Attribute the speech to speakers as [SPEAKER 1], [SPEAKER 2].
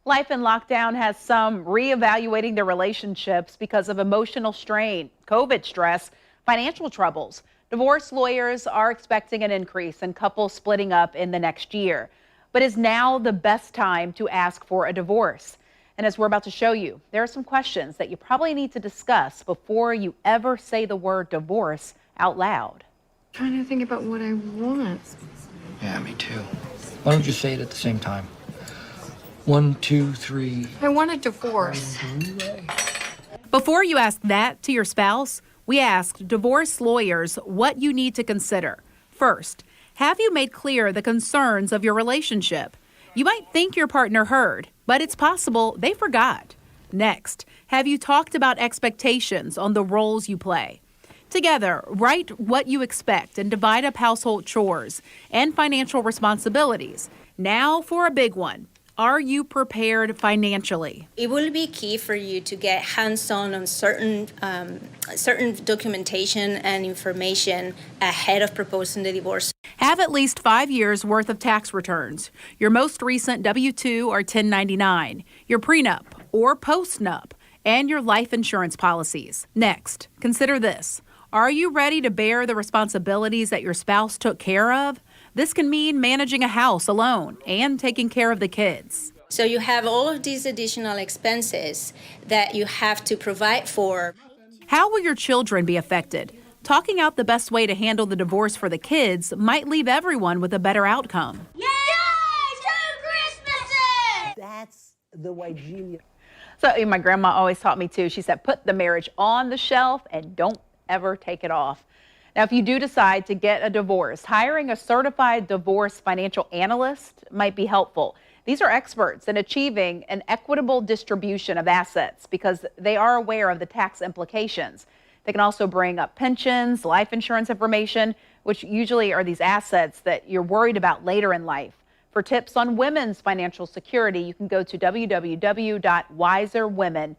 [SPEAKER 1] Life in lockdown has some reevaluating their relationships because of emotional strain, COVID stress, financial troubles. Divorce lawyers are expecting an increase in couples splitting up in the next year. But is now the best time to ask for a divorce? And as we're about to show you, there are some questions that you probably need to discuss before you ever say the word divorce out loud.
[SPEAKER 2] Trying to think about what I want.
[SPEAKER 3] Yeah, me too. Why don't you say it at the same time? 1, 2, 3.
[SPEAKER 2] I want a divorce.
[SPEAKER 4] Before you ask that to your spouse, we asked divorce lawyers what you need to consider. First, have you made clear the concerns of your relationship? You might think your partner heard, but it's possible they forgot. Next, have you talked about expectations on the roles you play? Together, write what you expect and divide up household chores and financial responsibilities. Now for a big one. Are you prepared financially?
[SPEAKER 5] It will be key for you to get hands-on certain documentation and information ahead of proposing the divorce.
[SPEAKER 4] Have at least 5 years worth of tax returns, your most recent W-2 or 1099, your prenup or postnup, and your life insurance policies. Next, consider this. Are you ready to bear the responsibilities that your spouse took care of? This can mean managing a house alone and taking care of the kids.
[SPEAKER 5] So you have all of these additional expenses that you have to provide for.
[SPEAKER 4] How will your children be affected? Talking out the best way to handle the divorce for the kids might leave everyone with a better outcome.
[SPEAKER 6] Yay! 2 Christmases!
[SPEAKER 7] That's the way genius.
[SPEAKER 1] So my grandma always taught me too. She said, put the marriage on the shelf and don't ever take it off. Now, if you do decide to get a divorce, hiring a certified divorce financial analyst might be helpful. These are experts in achieving an equitable distribution of assets because they are aware of the tax implications. They can also bring up pensions, life insurance information, which usually are these assets that you're worried about later in life. For tips on women's financial security, you can go to www.wiserwomen.org.